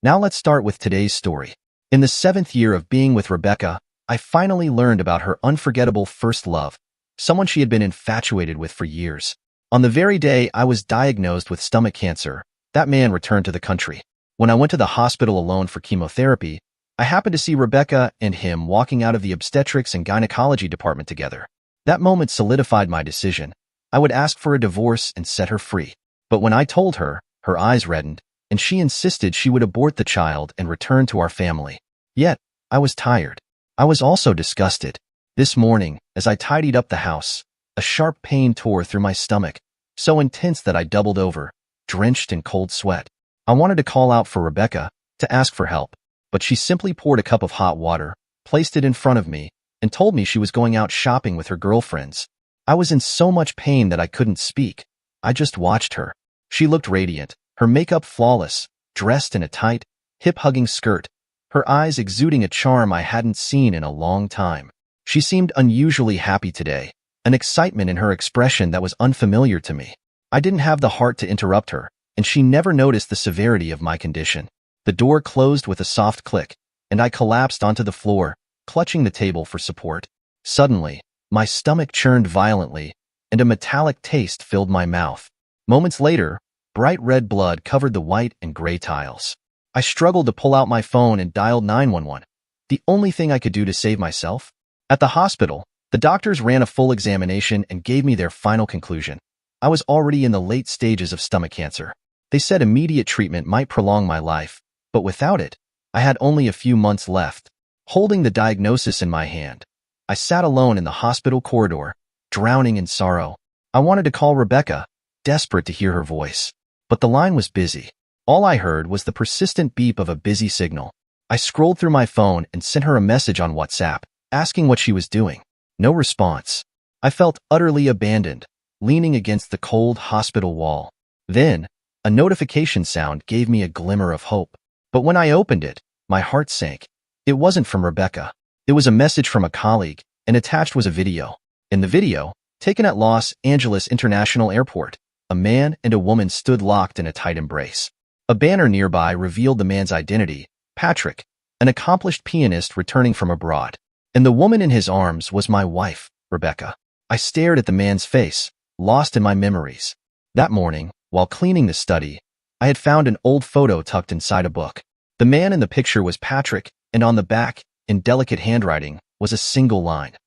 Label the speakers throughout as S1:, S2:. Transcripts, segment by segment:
S1: Now let's start with today's story. In the 7th year of being with Rebecca, I finally learned about her unforgettable first love, someone she had been infatuated with for years. On the very day I was diagnosed with stomach cancer, that man returned to the country. When I went to the hospital alone for chemotherapy, I happened to see Rebecca and him walking out of the obstetrics and gynecology department together. That moment solidified my decision. I would ask for a divorce and set her free. But when I told her, her eyes reddened, and she insisted she would abort the child and return to our family. Yet, I was tired. I was also disgusted. This morning, as I tidied up the house, a sharp pain tore through my stomach, so intense that I doubled over, drenched in cold sweat. I wanted to call out for Rebecca, to ask for help, but she simply poured a cup of hot water, placed it in front of me, and told me she was going out shopping with her girlfriends. I was in so much pain that I couldn't speak. I just watched her. She looked radiant, her makeup flawless, dressed in a tight, hip-hugging skirt, her eyes exuding a charm I hadn't seen in a long time. She seemed unusually happy today, an excitement in her expression that was unfamiliar to me. I didn't have the heart to interrupt her, and she never noticed the severity of my condition. The door closed with a soft click, and I collapsed onto the floor, clutching the table for support. Suddenly, my stomach churned violently, and a metallic taste filled my mouth. Moments later, bright red blood covered the white and gray tiles. I struggled to pull out my phone and dialed 911, the only thing I could do to save myself. At the hospital, the doctors ran a full examination and gave me their final conclusion. I was already in the late stages of stomach cancer. They said immediate treatment might prolong my life, but without it, I had only a few months left. Holding the diagnosis in my hand, I sat alone in the hospital corridor, drowning in sorrow. I wanted to call Rebecca, desperate to hear her voice, but the line was busy. All I heard was the persistent beep of a busy signal. I scrolled through my phone and sent her a message on WhatsApp, asking what she was doing. No response. I felt utterly abandoned, leaning against the cold hospital wall. Then, a notification sound gave me a glimmer of hope. But when I opened it, my heart sank. It wasn't from Rebecca. It was a message from a colleague, and attached was a video. In the video, taken at Los Angeles International Airport, a man and a woman stood locked in a tight embrace. A banner nearby revealed the man's identity, Patrick, an accomplished pianist returning from abroad. And the woman in his arms was my wife, Rebecca. I stared at the man's face, lost in my memories. That morning, while cleaning the study, I had found an old photo tucked inside a book. The man in the picture was Patrick, and on the back, in delicate handwriting, was a single line.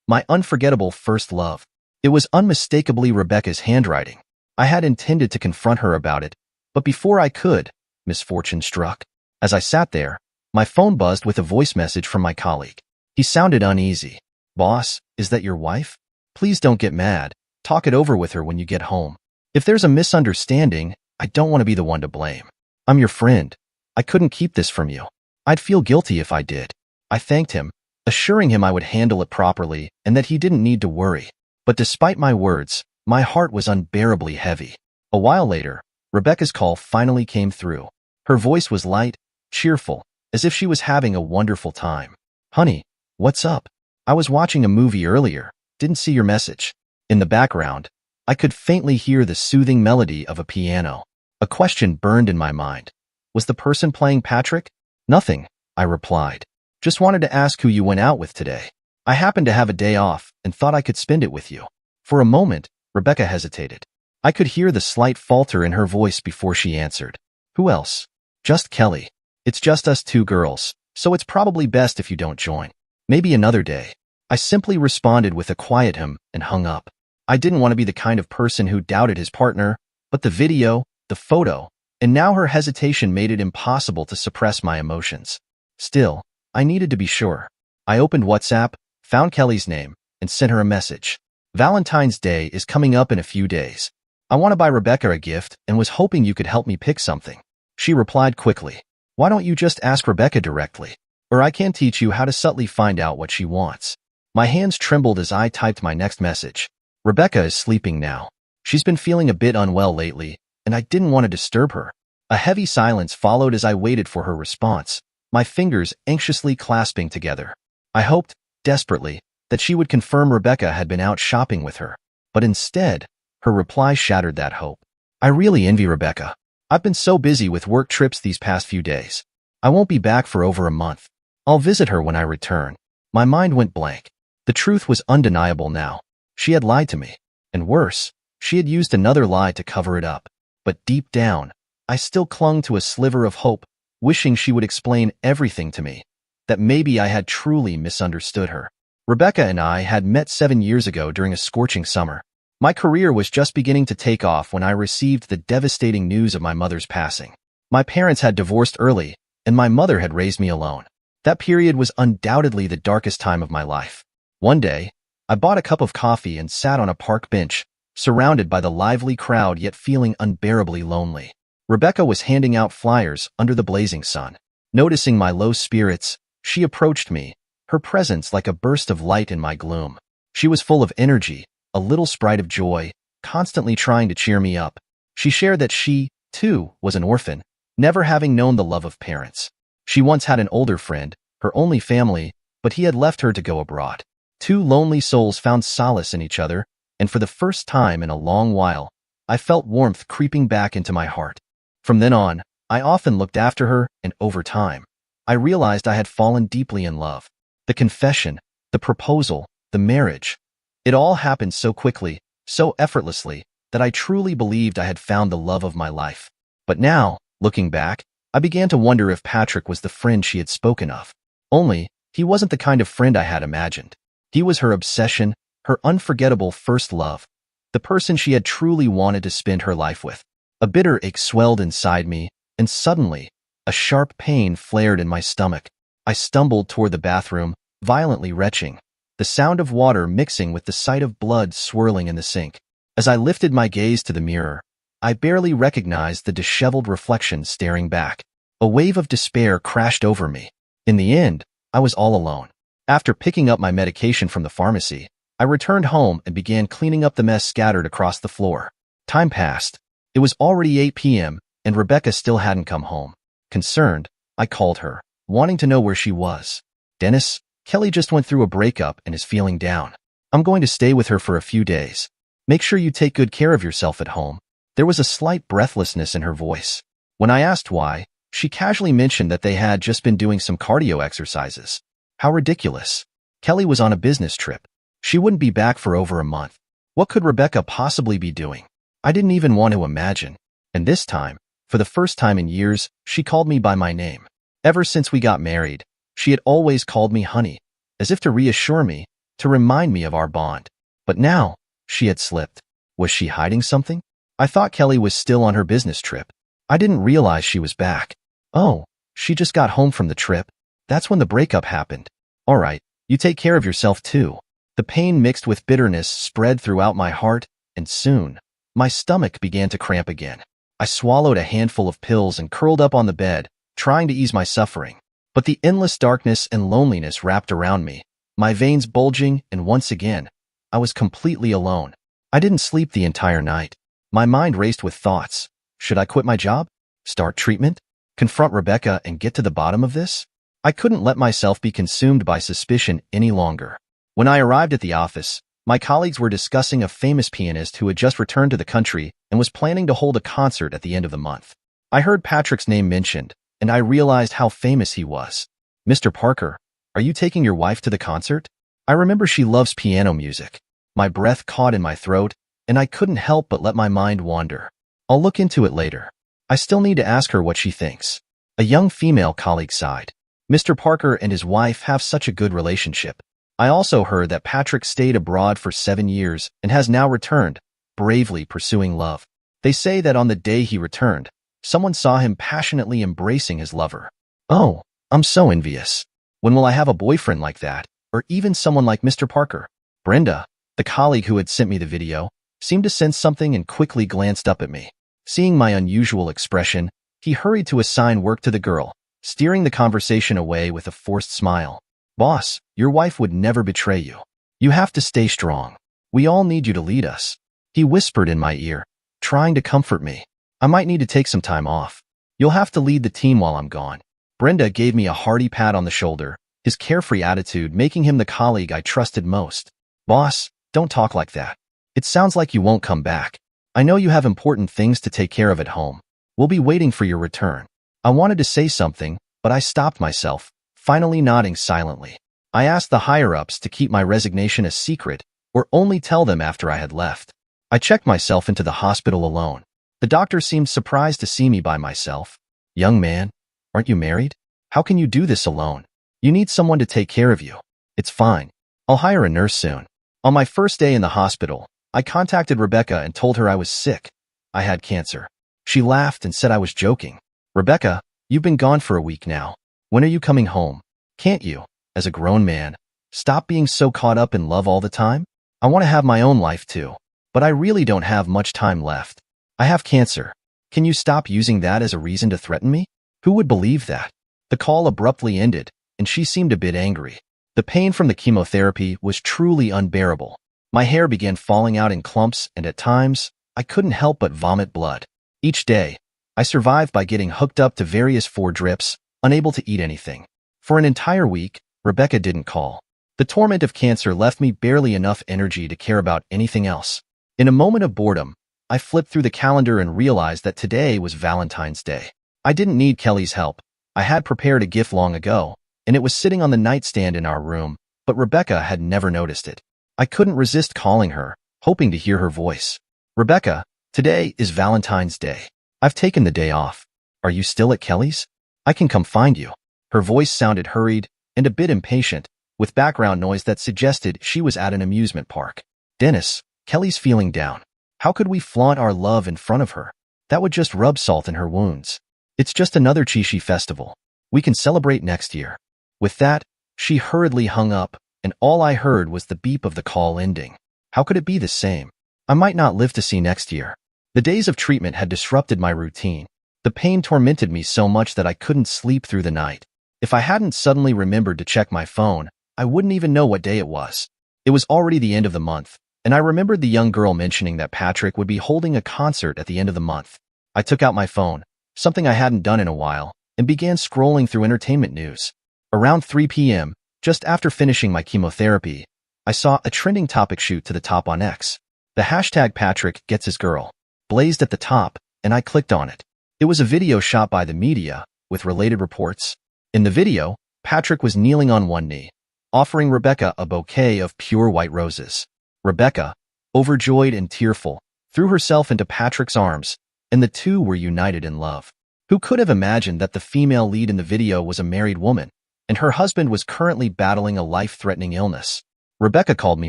S1: My unforgettable first love. It was unmistakably Rebecca's handwriting. I had intended to confront her about it, but before I could, misfortune struck. As I sat there, my phone buzzed with a voice message from my colleague. He sounded uneasy. "Boss, is that your wife? Please don't get mad. Talk it over with her when you get home. If there's a misunderstanding, I don't want to be the one to blame. I'm your friend. I couldn't keep this from you. I'd feel guilty if I did." I thanked him, assuring him I would handle it properly and that he didn't need to worry. But despite my words, my heart was unbearably heavy. A while later, Rebecca's call finally came through. Her voice was light, cheerful, as if she was having a wonderful time. "Honey, what's up? I was watching a movie earlier, didn't see your message." In the background, I could faintly hear the soothing melody of a piano. A question burned in my mind. Was the person playing Patrick? "Nothing," I replied. "Just wanted to ask who you went out with today. I happened to have a day off and thought I could spend it with you." For a moment, Rebecca hesitated. I could hear the slight falter in her voice before she answered. "Who else?" "Just Kelly. It's just us two girls, so it's probably best if you don't join. Maybe another day." I simply responded with a quiet and hung up. I didn't want to be the kind of person who doubted his partner, but the video, the photo, and now her hesitation made it impossible to suppress my emotions. Still, I needed to be sure. I opened WhatsApp, found Kelly's name, and sent her a message. "Valentine's Day is coming up in a few days. I want to buy Rebecca a gift and was hoping you could help me pick something." She replied quickly. "Why don't you just ask Rebecca directly? Or I can teach you how to subtly find out what she wants." My hands trembled as I typed my next message. "Rebecca is sleeping now. She's been feeling a bit unwell lately, and I didn't want to disturb her." A heavy silence followed as I waited for her response, my fingers anxiously clasping together. I hoped, desperately, that she would confirm Rebecca had been out shopping with her. But instead, her reply shattered that hope. "I really envy Rebecca. I've been so busy with work trips these past few days. I won't be back for over a month. I'll visit her when I return. My mind went blank. The truth was undeniable now. She had lied to me. And worse, she had used another lie to cover it up. But deep down, I still clung to a sliver of hope, wishing she would explain everything to me, that maybe I had truly misunderstood her. Rebecca and I had met 7 years ago during a scorching summer. My career was just beginning to take off when I received the devastating news of my mother's passing. My parents had divorced early, and my mother had raised me alone. That period was undoubtedly the darkest time of my life. One day, I bought a cup of coffee and sat on a park bench, surrounded by the lively crowd yet feeling unbearably lonely. Rebecca was handing out flyers under the blazing sun. Noticing my low spirits, she approached me, her presence like a burst of light in my gloom. She was full of energy, a little sprite of joy, constantly trying to cheer me up. She shared that she, too, was an orphan, never having known the love of parents. She once had an older friend, her only family, but he had left her to go abroad. Two lonely souls found solace in each other, and for the first time in a long while, I felt warmth creeping back into my heart. From then on, I often looked after her, and over time, I realized I had fallen deeply in love. The confession, the proposal, the marriage. It all happened so quickly, so effortlessly, that I truly believed I had found the love of my life. But now, looking back, I began to wonder if Patrick was the friend she had spoken of. Only, he wasn't the kind of friend I had imagined. He was her obsession, her unforgettable first love, the person she had truly wanted to spend her life with. A bitter ache swelled inside me, and suddenly, a sharp pain flared in my stomach. I stumbled toward the bathroom, violently retching, the sound of water mixing with the sight of blood swirling in the sink. As I lifted my gaze to the mirror, I barely recognized the disheveled reflection staring back. A wave of despair crashed over me. In the end, I was all alone. After picking up my medication from the pharmacy, I returned home and began cleaning up the mess scattered across the floor. Time passed. It was already 8 p.m., and Rebecca still hadn't come home. Concerned, I called her, wanting to know where she was. "Dennis, Kelly just went through a breakup and is feeling down. I'm going to stay with her for a few days. Make sure you take good care of yourself at home." There was a slight breathlessness in her voice. When I asked why, she casually mentioned that they had just been doing some cardio exercises. How ridiculous. Kelly was on a business trip. She wouldn't be back for over a month. What could Rebecca possibly be doing? I didn't even want to imagine. And this time, for the first time in years, she called me by my name. Ever since we got married, she had always called me honey, as if to reassure me, to remind me of our bond. But now, she had slipped. Was she hiding something? I thought Kelly was still on her business trip. I didn't realize she was back. Oh, she just got home from the trip. That's when the breakup happened. All right, you take care of yourself too. The pain mixed with bitterness spread throughout my heart, and soon, my stomach began to cramp again. I swallowed a handful of pills and curled up on the bed, trying to ease my suffering. But the endless darkness and loneliness wrapped around me, my veins bulging, and once again, I was completely alone. I didn't sleep the entire night. My mind raced with thoughts. Should I quit my job? Start treatment? Confront Rebecca and get to the bottom of this? I couldn't let myself be consumed by suspicion any longer. When I arrived at the office, my colleagues were discussing a famous pianist who had just returned to the country and was planning to hold a concert at the end of the month. I heard Patrick's name mentioned, and I realized how famous he was. "Mr. Parker, are you taking your wife to the concert? I remember she loves piano music." My breath caught in my throat, and I couldn't help but let my mind wander. "I'll look into it later. I still need to ask her what she thinks." A young female colleague sighed. "Mr. Parker and his wife have such a good relationship. I also heard that Patrick stayed abroad for 7 years and has now returned, bravely pursuing love. They say that on the day he returned, someone saw him passionately embracing his lover. Oh, I'm so envious. When will I have a boyfriend like that, or even someone like Mr. Parker?" Brenda, the colleague who had sent me the video, seemed to sense something and quickly glanced up at me. Seeing my unusual expression, he hurried to assign work to the girl, steering the conversation away with a forced smile. "Boss, your wife would never betray you. You have to stay strong. We all need you to lead us." He whispered in my ear, trying to comfort me. "I might need to take some time off. You'll have to lead the team while I'm gone." Brenda gave me a hearty pat on the shoulder, his carefree attitude making him the colleague I trusted most. "Boss, don't talk like that. It sounds like you won't come back. I know you have important things to take care of at home. We'll be waiting for your return." I wanted to say something, but I stopped myself, finally nodding silently. I asked the higher-ups to keep my resignation a secret or only tell them after I had left. I checked myself into the hospital alone. The doctor seemed surprised to see me by myself. "Young man, aren't you married? How can you do this alone? You need someone to take care of you." "It's fine. I'll hire a nurse soon." On my first day in the hospital, I contacted Rebecca and told her I was sick. I had cancer. She laughed and said I was joking. "Rebecca, you've been gone for a week now. When are you coming home? Can't you, as a grown man, stop being so caught up in love all the time? I want to have my own life too, but I really don't have much time left. I have cancer. Can you stop using that as a reason to threaten me?" Who would believe that? The call abruptly ended, and she seemed a bit angry. The pain from the chemotherapy was truly unbearable. My hair began falling out in clumps, and at times, I couldn't help but vomit blood. Each day, I survived by getting hooked up to various 4 drips, unable to eat anything. For an entire week, Rebecca didn't call. The torment of cancer left me barely enough energy to care about anything else. In a moment of boredom, I flipped through the calendar and realized that today was Valentine's Day. I didn't need Kelly's help. I had prepared a gift long ago, and it was sitting on the nightstand in our room, but Rebecca had never noticed it. I couldn't resist calling her, hoping to hear her voice. "Rebecca, today is Valentine's Day. I've taken the day off. Are you still at Kelly's? I can come find you." Her voice sounded hurried and a bit impatient, with background noise that suggested she was at an amusement park. "Dennis, Kelly's feeling down. How could we flaunt our love in front of her? That would just rub salt in her wounds. It's just another Chishi festival. We can celebrate next year." With that, she hurriedly hung up, and all I heard was the beep of the call ending. How could it be the same? I might not live to see next year. The days of treatment had disrupted my routine. The pain tormented me so much that I couldn't sleep through the night. If I hadn't suddenly remembered to check my phone, I wouldn't even know what day it was. It was already the end of the month, and I remembered the young girl mentioning that Patrick would be holding a concert at the end of the month. I took out my phone, something I hadn't done in a while, and began scrolling through entertainment news. Around 3 p.m., just after finishing my chemotherapy, I saw a trending topic shoot to the top on X. The hashtag Patrick gets his girl blazed at the top, and I clicked on it. It was a video shot by the media, with related reports. In the video, Patrick was kneeling on one knee, offering Rebecca a bouquet of pure white roses. Rebecca, overjoyed and tearful, threw herself into Patrick's arms, and the two were united in love. Who could have imagined that the female lead in the video was a married woman, and her husband was currently battling a life-threatening illness? Rebecca called me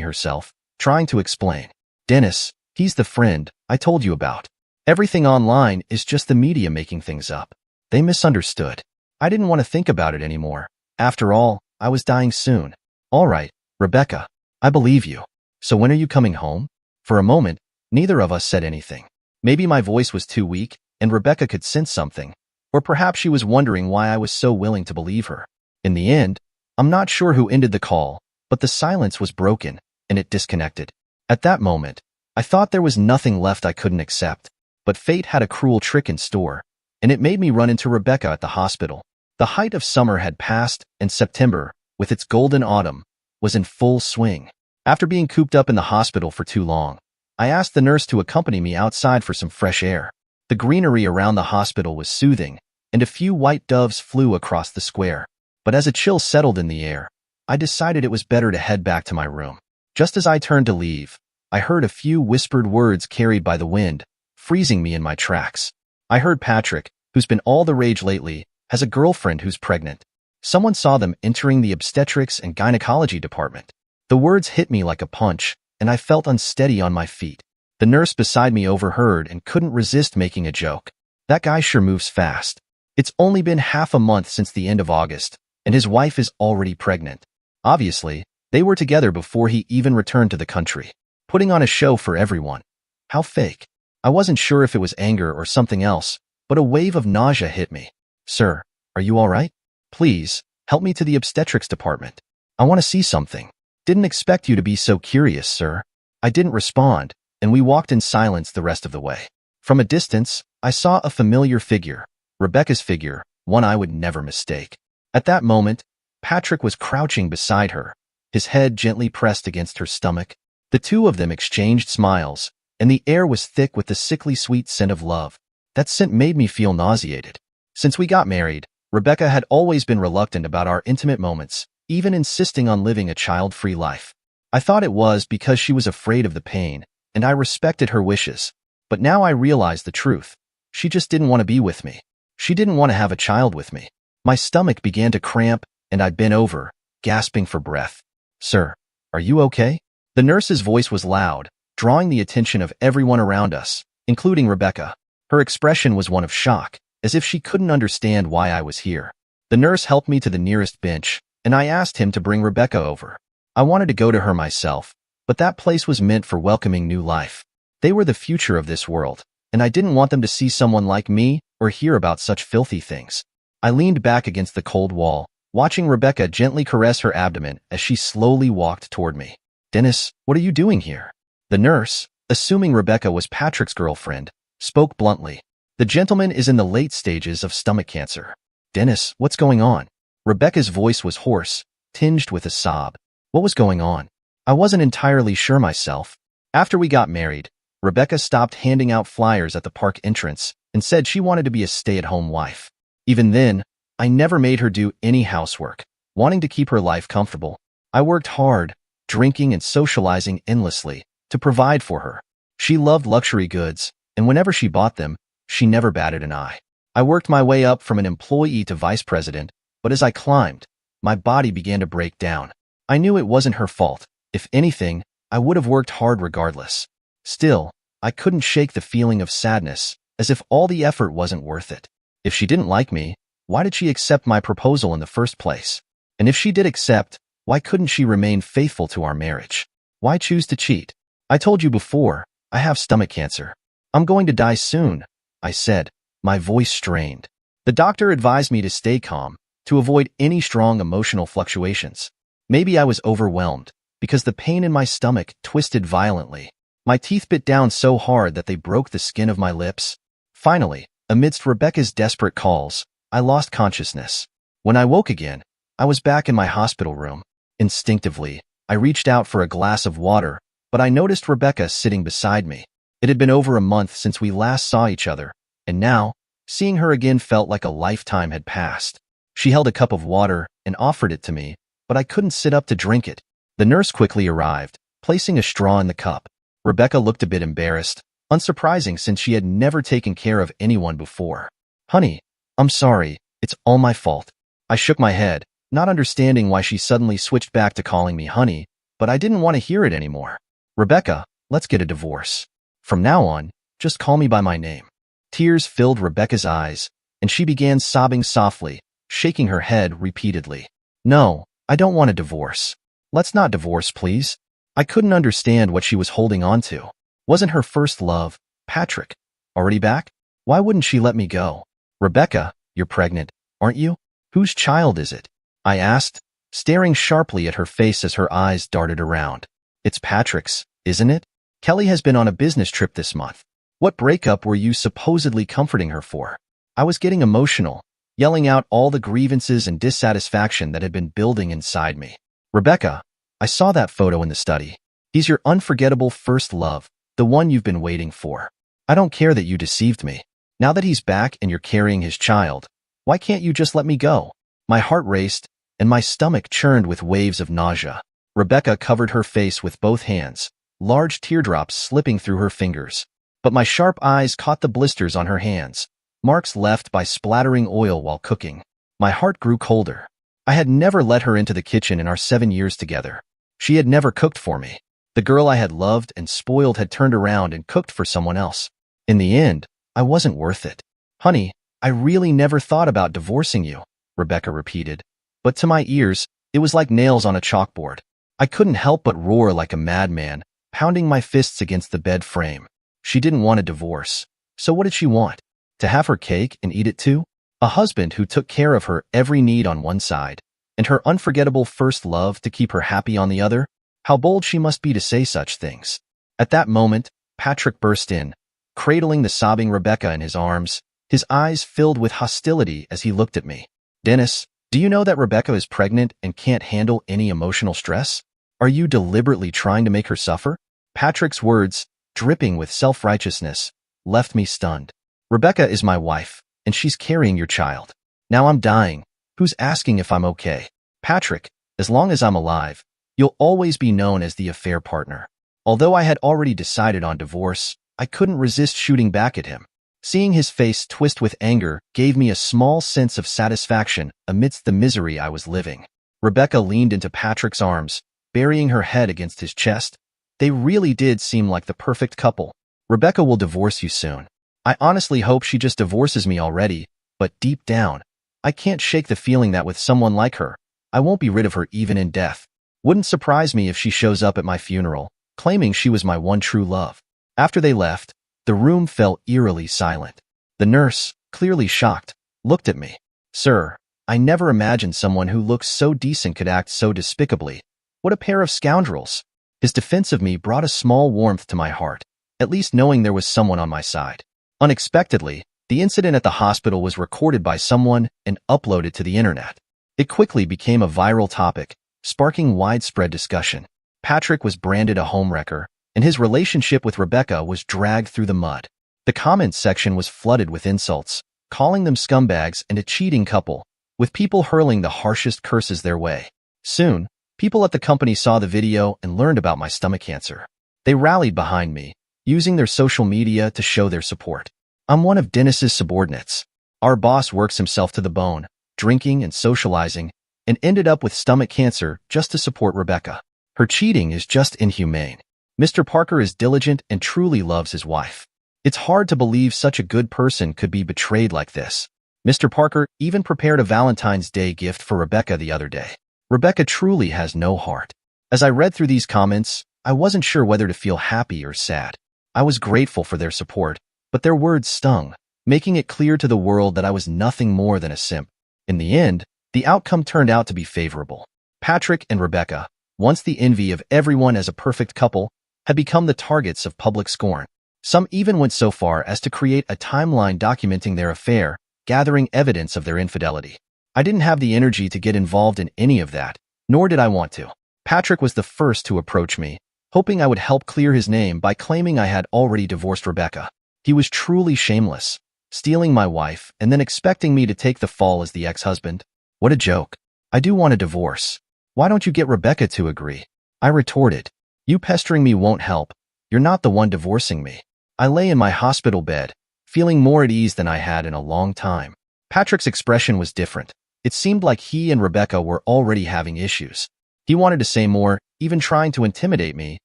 S1: herself, trying to explain. "Dennis, he's the friend I told you about. Everything online is just the media making things up. They misunderstood. I didn't want to think about it anymore. After all, I was dying soon." "All right, Rebecca, I believe you. So when are you coming home?" For a moment, neither of us said anything. Maybe my voice was too weak, and Rebecca could sense something, or perhaps she was wondering why I was so willing to believe her. In the end, I'm not sure who ended the call, but the silence was broken, and it disconnected. At that moment, I thought there was nothing left I couldn't accept, but fate had a cruel trick in store, and it made me run into Rebecca at the hospital. The height of summer had passed, and September, with its golden autumn, was in full swing. After being cooped up in the hospital for too long, I asked the nurse to accompany me outside for some fresh air. The greenery around the hospital was soothing, and a few white doves flew across the square. But as a chill settled in the air, I decided it was better to head back to my room. Just as I turned to leave, I heard a few whispered words carried by the wind, freezing me in my tracks. I heard Patrick, who's been all the rage lately, has a girlfriend who's pregnant. Someone saw them entering the obstetrics and gynecology department. The words hit me like a punch, and I felt unsteady on my feet. The nurse beside me overheard and couldn't resist making a joke. "That guy sure moves fast. It's only been half a month since the end of August, and his wife is already pregnant." Obviously, they were together before he even returned to the country, putting on a show for everyone. How fake. I wasn't sure if it was anger or something else, but a wave of nausea hit me. "Sir, are you all right? Please, help me to the obstetrics department. I want to see something." "Didn't expect you to be so curious, sir." I didn't respond, and we walked in silence the rest of the way. From a distance, I saw a familiar figure, Rebecca's figure, one I would never mistake. At that moment, Patrick was crouching beside her, his head gently pressed against her stomach. The two of them exchanged smiles, and the air was thick with the sickly sweet scent of love. That scent made me feel nauseated. Since we got married, Rebecca had always been reluctant about our intimate moments, even insisting on living a child-free life. I thought it was because she was afraid of the pain, and I respected her wishes. But now I realize the truth. She just didn't want to be with me. She didn't want to have a child with me. My stomach began to cramp, and I bent over, gasping for breath. "Sir, are you okay?" The nurse's voice was loud, drawing the attention of everyone around us, including Rebecca. Her expression was one of shock, as if she couldn't understand why I was here. The nurse helped me to the nearest bench, and I asked him to bring Rebecca over. I wanted to go to her myself, but that place was meant for welcoming new life. They were the future of this world, and I didn't want them to see someone like me or hear about such filthy things. I leaned back against the cold wall, watching Rebecca gently caress her abdomen as she slowly walked toward me. "Dennis, what are you doing here?" The nurse, assuming Rebecca was Patrick's girlfriend, spoke bluntly. "The gentleman is in the late stages of stomach cancer." "Dennis, what's going on?" Rebecca's voice was hoarse, tinged with a sob. What was going on? I wasn't entirely sure myself. After we got married, Rebecca stopped handing out flyers at the park entrance and said she wanted to be a stay-at-home wife. Even then, I never made her do any housework, wanting to keep her life comfortable. I worked hard, drinking and socializing endlessly, to provide for her. She loved luxury goods, and whenever she bought them, she never batted an eye. I worked my way up from an employee to vice president, but as I climbed, my body began to break down. I knew it wasn't her fault. If anything, I would have worked hard regardless. Still, I couldn't shake the feeling of sadness, as if all the effort wasn't worth it. If she didn't like me, why did she accept my proposal in the first place? And if she did accept, why couldn't she remain faithful to our marriage? Why choose to cheat? "I told you before, I have stomach cancer. I'm going to die soon," I said, my voice strained. The doctor advised me to stay calm, to avoid any strong emotional fluctuations. Maybe I was overwhelmed, because the pain in my stomach twisted violently. My teeth bit down so hard that they broke the skin of my lips. Finally, amidst Rebecca's desperate calls, I lost consciousness. When I woke again, I was back in my hospital room. Instinctively, I reached out for a glass of water, but I noticed Rebecca sitting beside me. It had been over a month since we last saw each other, and now, seeing her again felt like a lifetime had passed. She held a cup of water and offered it to me, but I couldn't sit up to drink it. The nurse quickly arrived, placing a straw in the cup. Rebecca looked a bit embarrassed, unsurprising since she had never taken care of anyone before. "Honey, I'm sorry, it's all my fault." I shook my head, not understanding why she suddenly switched back to calling me honey, but I didn't want to hear it anymore. "Rebecca, let's get a divorce. From now on, just call me by my name." Tears filled Rebecca's eyes, and she began sobbing softly, shaking her head repeatedly. "No, I don't want a divorce. Let's not divorce, please." I couldn't understand what she was holding on to. Wasn't her first love, Patrick, already back? Why wouldn't she let me go? "Rebecca, you're pregnant, aren't you? Whose child is it?" I asked, staring sharply at her face as her eyes darted around. "It's Patrick's, isn't it? Kelly has been on a business trip this month. What breakup were you supposedly comforting her for?" I was getting emotional, yelling out all the grievances and dissatisfaction that had been building inside me. "Rebecca, I saw that photo in the study. He's your unforgettable first love, the one you've been waiting for. I don't care that you deceived me. Now that he's back and you're carrying his child, why can't you just let me go?" My heart raced, and my stomach churned with waves of nausea. Rebecca covered her face with both hands, large teardrops slipping through her fingers. But my sharp eyes caught the blisters on her hands, marks left by splattering oil while cooking. My heart grew colder. I had never let her into the kitchen in our 7 years together. She had never cooked for me. The girl I had loved and spoiled had turned around and cooked for someone else. In the end, I wasn't worth it. "Honey, I really never thought about divorcing you," Rebecca repeated. But to my ears, it was like nails on a chalkboard. I couldn't help but roar like a madman, pounding my fists against the bed frame. She didn't want a divorce. So what did she want? To have her cake and eat it too? A husband who took care of her every need on one side, and her unforgettable first love to keep her happy on the other? How bold she must be to say such things. At that moment, Patrick burst in, cradling the sobbing Rebecca in his arms, his eyes filled with hostility as he looked at me. "Dennis, do you know that Rebecca is pregnant and can't handle any emotional stress? Are you deliberately trying to make her suffer?" Patrick's words, dripping with self-righteousness, left me stunned. "Rebecca is my wife, and she's carrying your child. Now I'm dying. Who's asking if I'm okay? Patrick, as long as I'm alive, you'll always be known as the affair partner. Although I had already decided on divorce, I couldn't resist shooting back at him. Seeing his face twist with anger gave me a small sense of satisfaction amidst the misery I was living. Rebecca leaned into Patrick's arms, burying her head against his chest. They really did seem like the perfect couple. Rebecca will divorce you soon. I honestly hope she just divorces me already, but deep down, I can't shake the feeling that with someone like her, I won't be rid of her even in death. Wouldn't surprise me if she shows up at my funeral, claiming she was my one true love. After they left, the room fell eerily silent. The nurse, clearly shocked, looked at me. Sir, I never imagined someone who looks so decent could act so despicably. What a pair of scoundrels. His defense of me brought a small warmth to my heart, at least knowing there was someone on my side. Unexpectedly, the incident at the hospital was recorded by someone and uploaded to the internet. It quickly became a viral topic, sparking widespread discussion. Patrick was branded a homewrecker, and his relationship with Rebecca was dragged through the mud. The comments section was flooded with insults, calling them scumbags and a cheating couple, with people hurling the harshest curses their way. Soon, people at the company saw the video and learned about my stomach cancer. They rallied behind me, using their social media to show their support. I'm one of Dennis's subordinates. Our boss works himself to the bone, drinking and socializing, and ended up with stomach cancer just to support Rebecca. Her cheating is just inhumane. Mr. Parker is diligent and truly loves his wife. It's hard to believe such a good person could be betrayed like this. Mr. Parker even prepared a Valentine's Day gift for Rebecca the other day. Rebecca truly has no heart. As I read through these comments, I wasn't sure whether to feel happy or sad. I was grateful for their support, but their words stung, making it clear to the world that I was nothing more than a simp. In the end, the outcome turned out to be favorable. Patrick and Rebecca, once the envy of everyone as a perfect couple, had become the targets of public scorn. Some even went so far as to create a timeline documenting their affair, gathering evidence of their infidelity. I didn't have the energy to get involved in any of that, nor did I want to. Patrick was the first to approach me, hoping I would help clear his name by claiming I had already divorced Rebecca. He was truly shameless, stealing my wife and then expecting me to take the fall as the ex-husband. What a joke. I do want a divorce. Why don't you get Rebecca to agree? I retorted. You pestering me won't help. You're not the one divorcing me. I lay in my hospital bed, feeling more at ease than I had in a long time. Patrick's expression was different. It seemed like he and Rebecca were already having issues. He wanted to say more, even trying to intimidate me,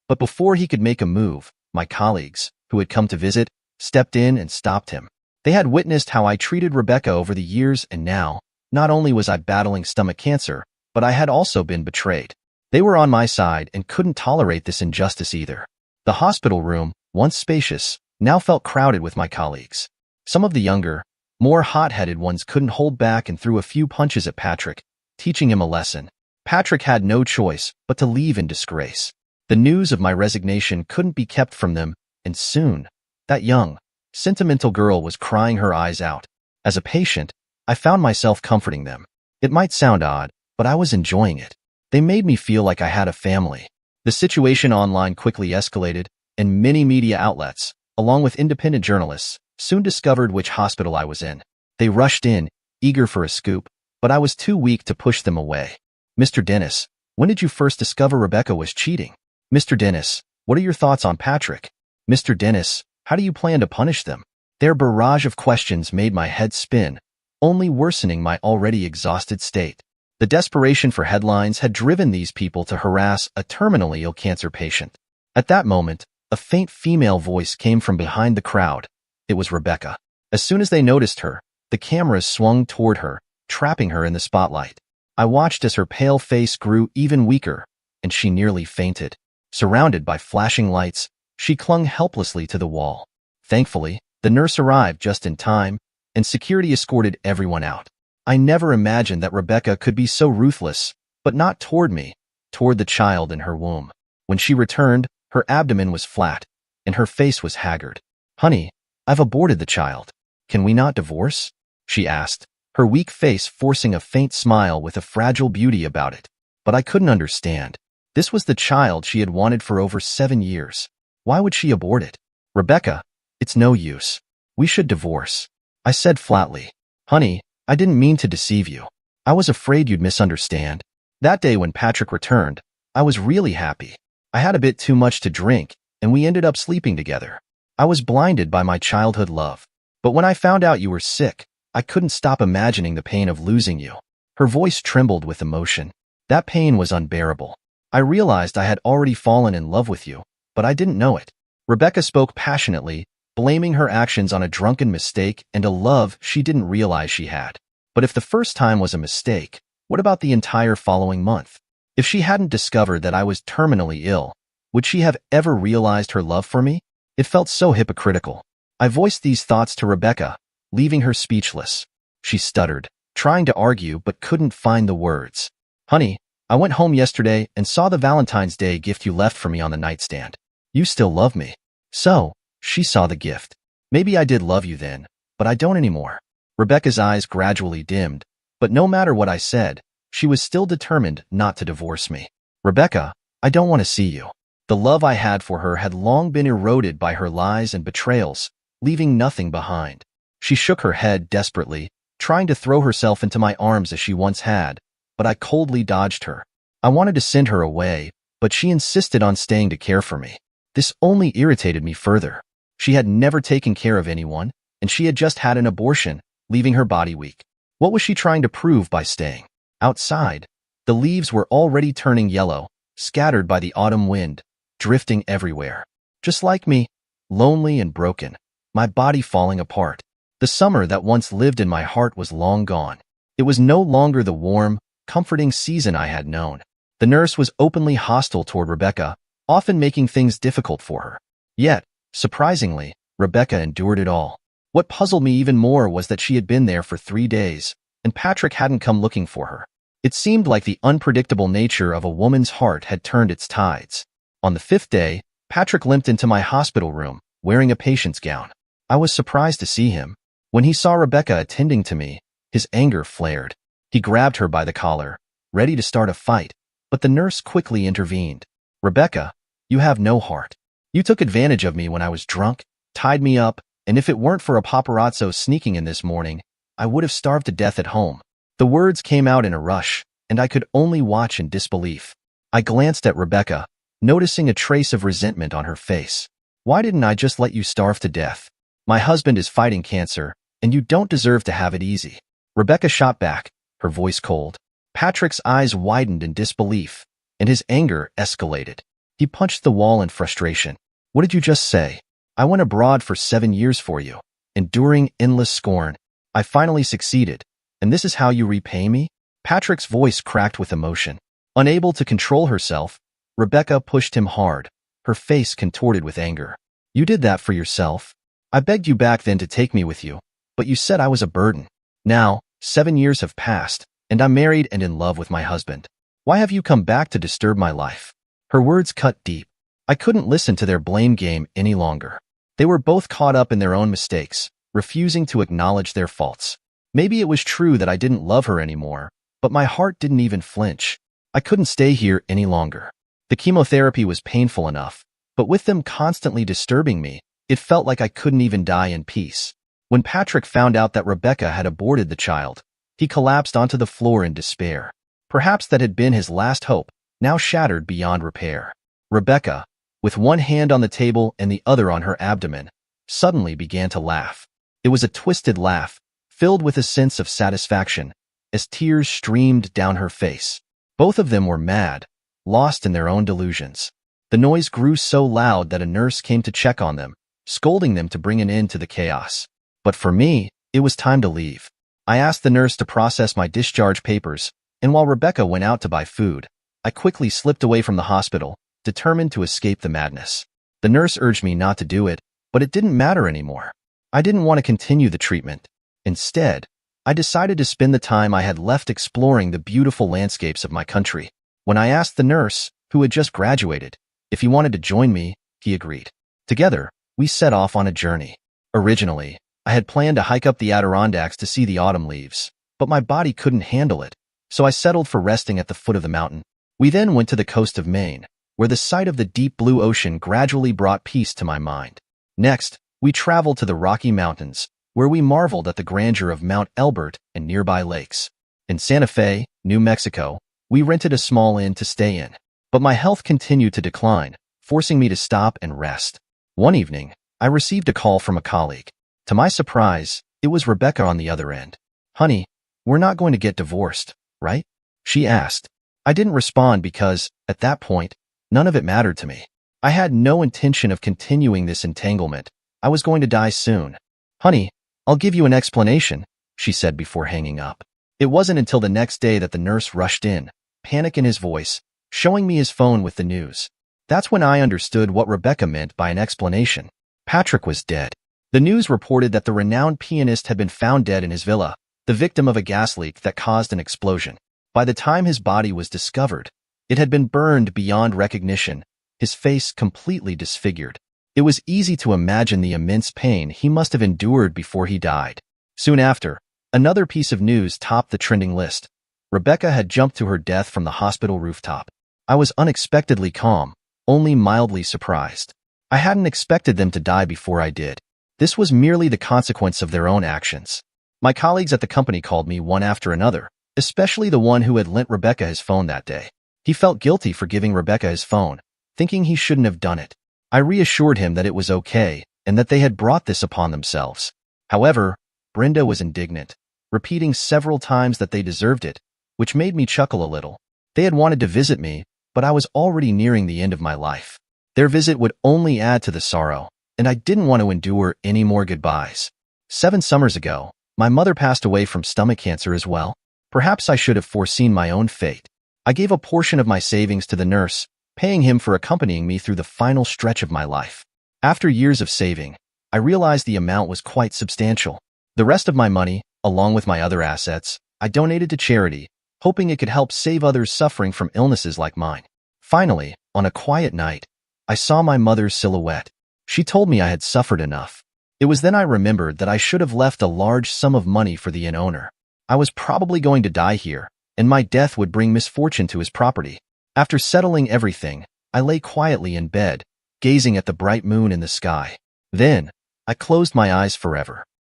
S1: but before he could make a move, my colleagues, who had come to visit, stepped in and stopped him. They had witnessed how I treated Rebecca over the years, and now, not only was I battling stomach cancer, but I had also been betrayed. They were on my side and couldn't tolerate this injustice either. The hospital room, once spacious, now felt crowded with my colleagues. Some of the younger, more hot-headed ones couldn't hold back and threw a few punches at Patrick, teaching him a lesson. Patrick had no choice but to leave in disgrace. The news of my resignation couldn't be kept from them, and soon, that young, sentimental girl was crying her eyes out. As a patient, I found myself comforting them. It might sound odd, but I was enjoying it. They made me feel like I had a family. The situation online quickly escalated, and many media outlets, along with independent journalists, soon discovered which hospital I was in. They rushed in, eager for a scoop, but I was too weak to push them away. Mr. Dennis, when did you first discover Rebecca was cheating? Mr. Dennis, what are your thoughts on Patrick? Mr. Dennis, how do you plan to punish them? Their barrage of questions made my head spin, only worsening my already exhausted state. The desperation for headlines had driven these people to harass a terminally ill cancer patient. At that moment, a faint female voice came from behind the crowd. It was Rebecca. As soon as they noticed her, the cameras swung toward her, trapping her in the spotlight. I watched as her pale face grew even weaker, and she nearly fainted. Surrounded by flashing lights, she clung helplessly to the wall. Thankfully, the nurse arrived just in time, and security escorted everyone out. I never imagined that Rebecca could be so ruthless, but not toward me, toward the child in her womb. When she returned, her abdomen was flat, and her face was haggard. Honey, I've aborted the child. Can we not divorce? She asked, her weak face forcing a faint smile with a fragile beauty about it. But I couldn't understand. This was the child she had wanted for over 7 years. Why would she abort it? Rebecca, it's no use. We should divorce. I said flatly. Honey, I didn't mean to deceive you. I was afraid you'd misunderstand. That day when Patrick returned, I was really happy. I had a bit too much to drink, and we ended up sleeping together. I was blinded by my childhood love. But when I found out you were sick, I couldn't stop imagining the pain of losing you. Her voice trembled with emotion. That pain was unbearable. I realized I had already fallen in love with you, but I didn't know it. Rebecca spoke passionately, blaming her actions on a drunken mistake and a love she didn't realize she had. But if the first time was a mistake, what about the entire following month? If she hadn't discovered that I was terminally ill, would she have ever realized her love for me? It felt so hypocritical. I voiced these thoughts to Rebecca, leaving her speechless. She stuttered, trying to argue but couldn't find the words. Honey, I went home yesterday and saw the Valentine's Day gift you left for me on the nightstand. You still love me. So, she saw the gift. Maybe I did love you then, but I don't anymore. Rebecca's eyes gradually dimmed, but no matter what I said, she was still determined not to divorce me. Rebecca, I don't want to see you. The love I had for her had long been eroded by her lies and betrayals, leaving nothing behind. She shook her head desperately, trying to throw herself into my arms as she once had, but I coldly dodged her. I wanted to send her away, but she insisted on staying to care for me. This only irritated me further. She had never taken care of anyone, and she had just had an abortion, leaving her body weak. What was she trying to prove by staying? Outside, the leaves were already turning yellow, scattered by the autumn wind, drifting everywhere. Just like me, lonely and broken, my body falling apart. The summer that once lived in my heart was long gone. It was no longer the warm, comforting season I had known. The nurse was openly hostile toward Rebecca, often making things difficult for her. Yet, surprisingly, Rebecca endured it all. What puzzled me even more was that she had been there for 3 days, and Patrick hadn't come looking for her. It seemed like the unpredictable nature of a woman's heart had turned its tides. On the 5th day, Patrick limped into my hospital room, wearing a patient's gown. I was surprised to see him. When he saw Rebecca attending to me, his anger flared. He grabbed her by the collar, ready to start a fight, but the nurse quickly intervened. Rebecca, you have no heart. You took advantage of me when I was drunk, tied me up, and if it weren't for a paparazzo sneaking in this morning, I would have starved to death at home. The words came out in a rush, and I could only watch in disbelief. I glanced at Rebecca, noticing a trace of resentment on her face. Why didn't I just let you starve to death? My husband is fighting cancer, and you don't deserve to have it easy. Rebecca shot back, her voice cold. Patrick's eyes widened in disbelief, and his anger escalated. He punched the wall in frustration. What did you just say? I went abroad for 7 years for you, enduring endless scorn. I finally succeeded, and this is how you repay me? Patrick's voice cracked with emotion. Unable to control herself, Rebecca pushed him hard, her face contorted with anger. You did that for yourself. I begged you back then to take me with you, but you said I was a burden. Now, 7 years have passed, and I'm married and in love with my husband. Why have you come back to disturb my life? Her words cut deep. I couldn't listen to their blame game any longer. They were both caught up in their own mistakes, refusing to acknowledge their faults. Maybe it was true that I didn't love her anymore, but my heart didn't even flinch. I couldn't stay here any longer. The chemotherapy was painful enough, but with them constantly disturbing me, it felt like I couldn't even die in peace. When Patrick found out that Rebecca had aborted the child, he collapsed onto the floor in despair. Perhaps that had been his last hope, now shattered beyond repair. Rebecca, with one hand on the table and the other on her abdomen, suddenly began to laugh. It was a twisted laugh, filled with a sense of satisfaction, as tears streamed down her face. Both of them were mad, lost in their own delusions. The noise grew so loud that a nurse came to check on them, scolding them to bring an end to the chaos. But for me, it was time to leave. I asked the nurse to process my discharge papers, and while Rebecca went out to buy food, I quickly slipped away from the hospital, determined to escape the madness. The nurse urged me not to do it, but it didn't matter anymore. I didn't want to continue the treatment. Instead, I decided to spend the time I had left exploring the beautiful landscapes of my country. When I asked the nurse, who had just graduated, if he wanted to join me, he agreed. Together, we set off on a journey. Originally, I had planned to hike up the Adirondacks to see the autumn leaves, but my body couldn't handle it, so I settled for resting at the foot of the mountain. We then went to the coast of Maine, where the sight of the deep blue ocean gradually brought peace to my mind. Next, we traveled to the Rocky Mountains, where we marveled at the grandeur of Mount Elbert and nearby lakes. In Santa Fe, New Mexico, we rented a small inn to stay in, but my health continued to decline, forcing me to stop and rest. One evening, I received a call from a colleague. To my surprise, it was Rebecca on the other end. "Honey, we're not going to get divorced, right?" she asked. I didn't respond because, at that point, none of it mattered to me. I had no intention of continuing this entanglement. I was going to die soon. "Honey, I'll give you an explanation," she said before hanging up. It wasn't until the next day that the nurse rushed in, panic in his voice, showing me his phone with the news. That's when I understood what Rebecca meant by an explanation. Patrick was dead. The news reported that the renowned pianist had been found dead in his villa, the victim of a gas leak that caused an explosion. By the time his body was discovered, it had been burned beyond recognition, his face completely disfigured. It was easy to imagine the immense pain he must have endured before he died. Soon after, another piece of news topped the trending list. Rebecca had jumped to her death from the hospital rooftop. I was unexpectedly calm, only mildly surprised. I hadn't expected them to die before I did. This was merely the consequence of their own actions. My colleagues at the company called me one after another, especially the one who had lent Rebecca his phone that day. He felt guilty for giving Rebecca his phone, thinking he shouldn't have done it. I reassured him that it was okay and that they had brought this upon themselves. However, Brenda was indignant, repeating several times that they deserved it, which made me chuckle a little. They had wanted to visit me, but I was already nearing the end of my life. Their visit would only add to the sorrow, and I didn't want to endure any more goodbyes. 7 summers ago, my mother passed away from stomach cancer as well. Perhaps I should have foreseen my own fate. I gave a portion of my savings to the nurse, paying him for accompanying me through the final stretch of my life. After years of saving, I realized the amount was quite substantial. The rest of my money, along with my other assets, I donated to charity, hoping it could help save others suffering from illnesses like mine. Finally, on a quiet night, I saw my mother's silhouette. She told me I had suffered enough. It was then I remembered that I should have left a large sum of money for the inn owner. I was probably going to die here, and my death would bring misfortune to his property. After settling everything, I lay quietly in bed, gazing at the bright moon in the sky. Then, I closed my eyes forever.